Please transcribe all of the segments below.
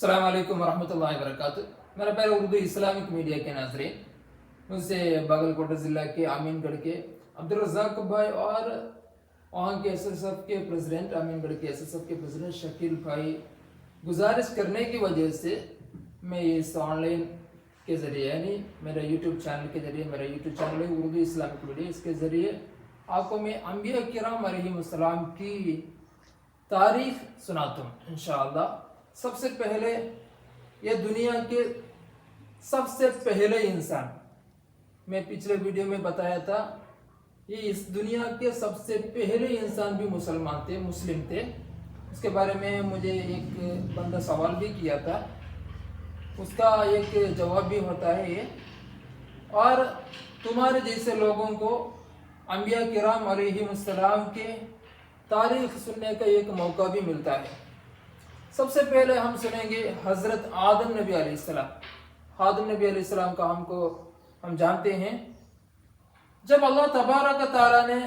अस्सलाम वालेकुम वरहमतुल्लाहि वबरकातुह। मेरा प्यारा उर्दू इस्लामिक मीडिया के नाज़रीन, मुझसे बागलकोट ज़िला के आमीनगढ़ के अब्दुल रज़ाक भाई और वहाँ के एसएसएफ के प्रेसिडेंट, आमीनगढ़ के एसएसएफ के प्रेसिडेंट शकील भाई गुजारिश करने की वजह से मैं इस ऑनलाइन के ज़रिए यानी मेरा यूट्यूब चैनल के ज़रिए, मेरा यूट्यूब चैनल है उर्दू इस्लामिक मीडिया, इसके ज़रिए आपको मैं अंबिया किराम अलैहिमुस्सलाम की तारीख सुनाता हूँ इंशाअल्लाह। सबसे पहले ये दुनिया के सबसे पहले इंसान, मैं पिछले वीडियो में बताया था, ये इस दुनिया के सबसे पहले इंसान भी मुसलमान थे, मुस्लिम थे। उसके बारे में मुझे एक बंदा सवाल भी किया था, उसका एक जवाब भी होता है ये। और तुम्हारे जैसे लोगों को अंबिया किराम अलैहिमुस्सलाम के तारीख सुनने का एक मौका भी मिलता है। सबसे पहले हम सुनेंगे हज़रत आदम नबी अलैहिस्सलाम। आदम नबी अलैहिस्सलाम का हम जानते हैं, जब अल्लाह तबारक तआला ने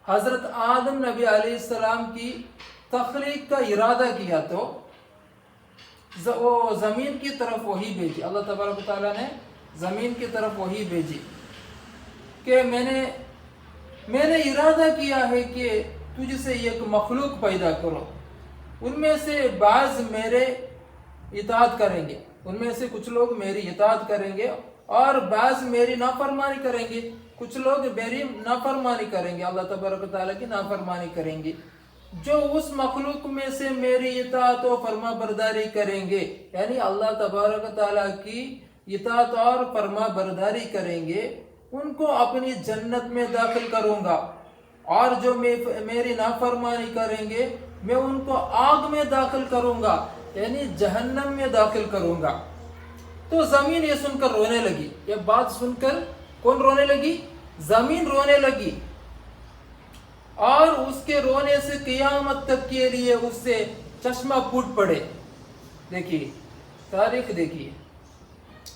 हज़रत आदम नबी अलैहिस्सलाम की तख्लीक का इरादा किया तो वो ज़मीन की तरफ वही भेजी। अल्लाह तबारक तआला ने ज़मीन की तरफ वही भेजी कि मैंने इरादा किया है कि तुझसे एक मखलूक पैदा करो, उनमें से बाज़ मेरे इताअत करेंगे, उनमें से कुछ लोग मेरी इताअत करेंगे और बाज़ मेरी नाफरमानी करेंगे, कुछ लोग मेरी नाफरमानी करेंगे, अल्लाह तबारक तआला की नाफरमानी करेंगे। जो उस मखलूक में से मेरी इताअत और फरमा बरदारी करेंगे, यानी अल्लाह तबारक तआला की इताअत और फरमा बरदारी करेंगे, उनको अपनी जन्नत में दाखिल करूँगा, और जो मेरी नाफरमानी करेंगे मैं उनको आग में दाखिल करूंगा, यानी जहन्नम में दाखिल करूंगा। तो जमीन ये सुनकर रोने लगी। ये बात सुनकर कौन रोने लगी? जमीन रोने लगी, और उसके रोने से क़यामत तक के लिए उससे चश्मा फूट पड़े। देखिए तारीख देखिए।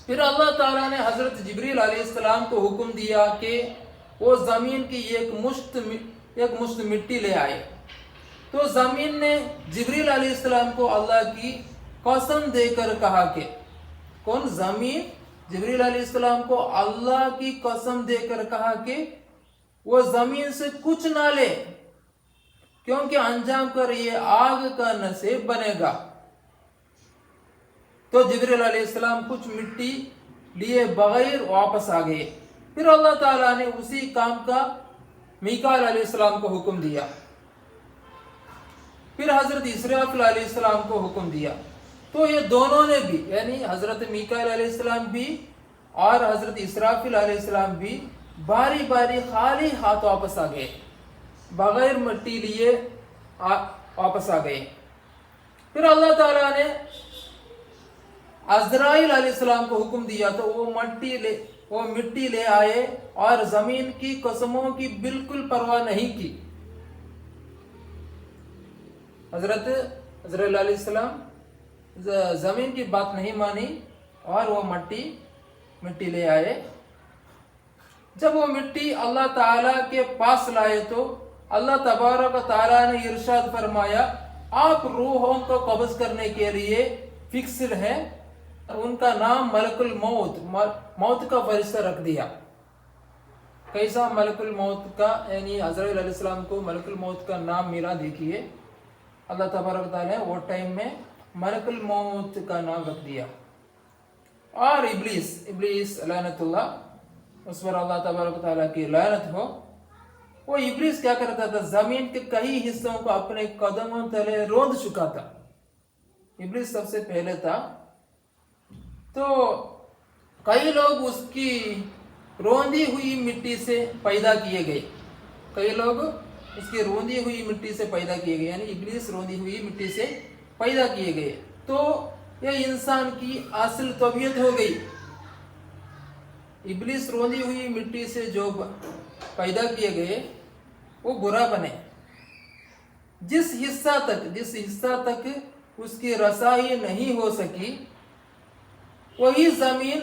फिर अल्लाह ताला ने हजरत जिब्रील अलैहिस्सलाम को हुक्म दिया कि वो जमीन की एक मुश्त मिट्टी ले आए। तो जमीन ने जिब्रील अलैहिस्सलाम को अल्लाह की कसम देकर कहा कि कौन? जमीन जिब्रील अलैहिस्सलाम को अल्लाह की कसम देकर कहा कि वो जमीन से कुछ ना ले, क्योंकि अंजाम कर ये आग का नसीब बनेगा। तो जिब्रील अलैहिस्सलाम कुछ मिट्टी लिए बगैर वापस आ गए। फिर अल्लाह ताला ने उसी काम का मीकाईल अलैहिस्सलाम को हुक्म दिया। फिर हजरत इसराफिल अलैहिस्सलाम को हुक्म दिया। तो ये दोनों ने भी, यानी हजरत मीकाईल अलैहिस्सलाम भी और हजरत इसराफिल अलैहिस्सलाम भी बारी बारी खाली हाथ वापस आ गए, बगैर मिट्टी लिए वापस आ गए। फिर अल्लाह ताला ने अज़राइल अलैहिस्सलाम को हुक्म दिया, तो वो मिट्टी ले आए और जमीन की कसमों की बिल्कुल परवाह नहीं की। हजरत अज़राइल अलैहिस्सलाम जमीन की बात नहीं मानी और वो मिट्टी ले आए। जब वो मिट्टी अल्लाह ताला के पास लाए तो अल्लाह तबारक तआला ने इरशाद फरमाया, आप रूहों को कब्ज़ करने के लिए फिक्स्ड है, उनका नाम मलकुल मौत का फरिश्ता रख दिया। कैसा मलकुल मौत का, यानी अज़राइल अलैहिस्सलाम को मलकुल मौत का नाम मिला। देखिए अल्लाह तबारक तआला ने वो टाइम में मलकुल मौत का नाम रख दिया। और इब्लीस लानतुल्लाह, उस पर अल्लाह तबारक तआला की लानत हो, वो इब्लीस क्या करता था? जमीन के कई हिस्सों को अपने कदमों तले रोंद चुका था। इब्लीस सबसे पहले था। तो कई लोग उसकी रोंदी हुई मिट्टी से पैदा किए गए, कई लोग उसकी रोंदी हुई मिट्टी से पैदा किए गए, यानी इब्लीस रोंदी हुई मिट्टी से पैदा किए गए। तो यह इंसान की असल तबीयत हो गई। इब्लीस रोंदी हुई मिट्टी से जो पैदा किए गए वो बुरा बने। जिस हिस्सा तक उसकी रसाई नहीं हो सकी, वही जमीन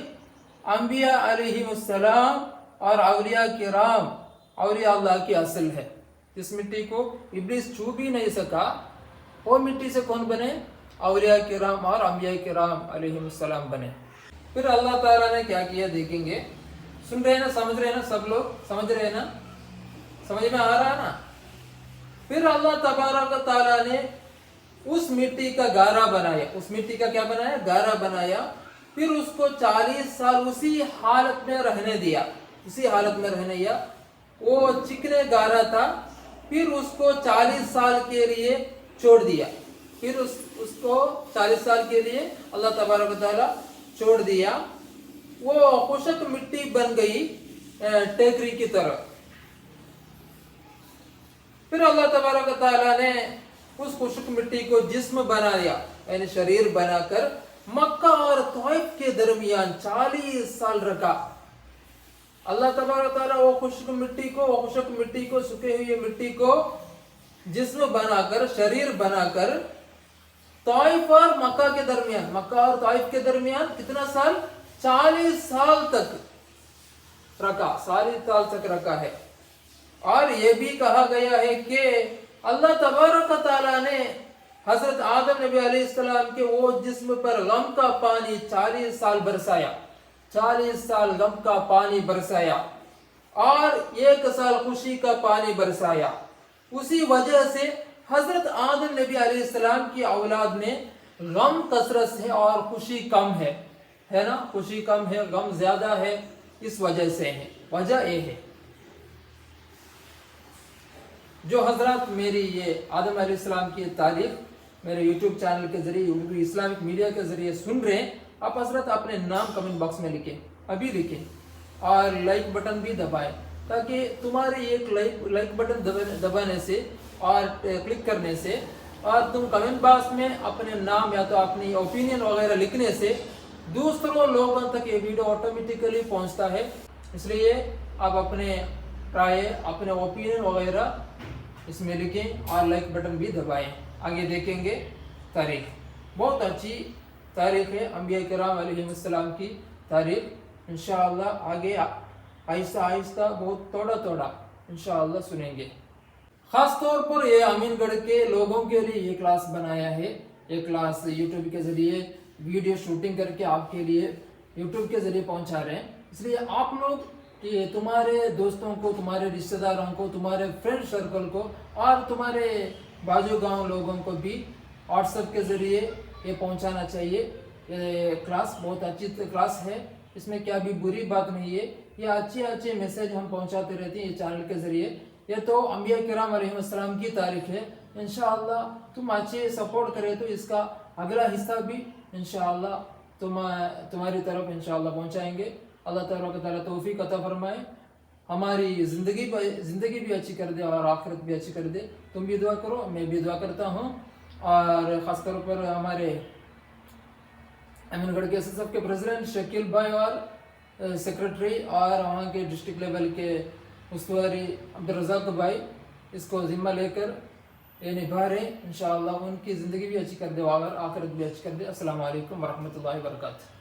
अंबिया अलैहिमुस्सलाम और औलिया किराम औलिया अल्लाह की असल है। जिस मिट्टी को इब्लीस छू भी नहीं सका, वो मिट्टी से कौन बने? औलिया किराम और अंबिया किराम अलैहिमुस्सलाम बने। फिर अल्लाह ताला ने क्या किया देखेंगे। सुन रहे हैं ना, समझ रहे हैं ना, सब लोग समझ रहे हैं ना, समझ में आ रहा है ना। फिर अल्लाह तबारक ताला ने उस मिट्टी का गारा बनाया, उस मिट्टी का क्या बनाया, गारा बनाया। फिर उसको 40 साल उसी हालत में रहने दिया, उसी हालत में रहने दिया। वो चिकने गारा था, फिर उसको 40 साल के लिए छोड़ दिया। फिर उसको 40 साल के लिए अल्लाह तबारक ताला छोड़ दिया। वो खुशक मिट्टी बन गई टेकरी की तरह। फिर अल्लाह तबारक ताला ने उस खुशक मिट्टी को जिस्म बनाया, यानी शरीर बनाकर मक्का और तौइफ के दरमियान 40 साल रखा। अल्लाह तबारक ताला वो खुशक मिट्टी को सूखे हुए मिट्टी को जिस्म बनाकर, शरीर बनाकर तौइफ और मक्का के दरमियान, मक्का और तौइफ के दरमियान कितना साल, 40 साल तक रखा, 40 साल तक रखा है। और ये भी कहा गया है कि अल्लाह तबारक ताला ने हजरत आदम नबी अलैहिस्सलाम के वो जिस्म पर गम का पानी 40 साल बरसाया, 40 साल गम का पानी बरसाया और 1 साल खुशी का पानी बरसाया। उसी वजह से हजरत आदम नबी अलैहिस्सलाम की औलाद में गम कसरत है और खुशी कम है ना, खुशी कम है, गम ज्यादा है। इस वजह से है, वजह ये है। जो हजरत मेरी ये आदम अलैहिस्सलाम की तारीख मेरे यूट्यूब चैनल के जरिए, इस्लामिक मीडिया के जरिए सुन रहे हैं, आप हजरत अपने नाम कमेंट बॉक्स में लिखें, अभी लिखें और लाइक बटन भी दबाएं, ताकि तुम्हारे एक लाइक बटन दबाने से और क्लिक करने से और तुम कमेंट बॉक्स में अपने नाम या तो अपनी ओपिनियन वगैरह लिखने से दूसरों लोगों तक ये वीडियो ऑटोमेटिकली पहुंचता है। इसलिए आप अपने राय, अपने ओपिनियन वगैरह इसमें लिखें और लाइक बटन भी दबाएं। आगे देखेंगे तारीख, बहुत अच्छी तारीख है अंबिया किराम अलैहिमुस्सलाम की तारीख। इंशाअल्लाह आगे आहिस्ता आहिस्ता बहुत थोड़ा इंशाअल्लाह सुनेंगे। खास तौर पर ये अमीनगढ़ के लोगों के लिए ये क्लास बनाया है। ये क्लास यूट्यूब के जरिए वीडियो शूटिंग करके आपके लिए यूट्यूब के जरिए पहुंचा रहे हैं। इसलिए आप लोग कि तुम्हारे दोस्तों को, तुम्हारे रिश्तेदारों को, तुम्हारे फ्रेंड सर्कल को और तुम्हारे बाजू गांव लोगों को भी व्हाट्सएप के जरिए ये पहुंचाना चाहिए। ये क्लास बहुत अच्छी क्लास है, इसमें क्या भी बुरी बात नहीं है। ये अच्छे मैसेज हम पहुंचाते रहते हैं ये चैनल के जरिए। ये तो अंबिया किराम अलैहिस्सलाम की तारीख है। इंशाअल्लाह तुम अच्छे सपोर्ट करें तो इसका अगला हिस्सा भी इंशाअल्लाह तुम्हारी तरफ इंशाअल्लाह पहुंचाएंगे। अल्लाह ताला तौफीक अता फरमाए, हमारी जिंदगी भी अच्छी कर दे और आखिरत भी अच्छी कर दे। तुम भी दुआ करो, मैं भी दुआ करता हूँ। और ख़ासतौर पर हमारे अमीनगढ़ के एसएसएफ के प्रेसिडेंट शकील भाई और सेक्रेटरी और वहाँ के डिस्ट्रिक्ट लेवल के उस्तुवारी अब्दुल रज़ाक भाई इसको जिम्मा लेकर ये निभा रहे। इंशाअल्लाह उनकी ज़िंदगी भी अच्छी कर दे और आखिरत भी अच्छी कर दे। अस्सलाम वालेकुम वरहमतुल्लाहि वबरकातुहू।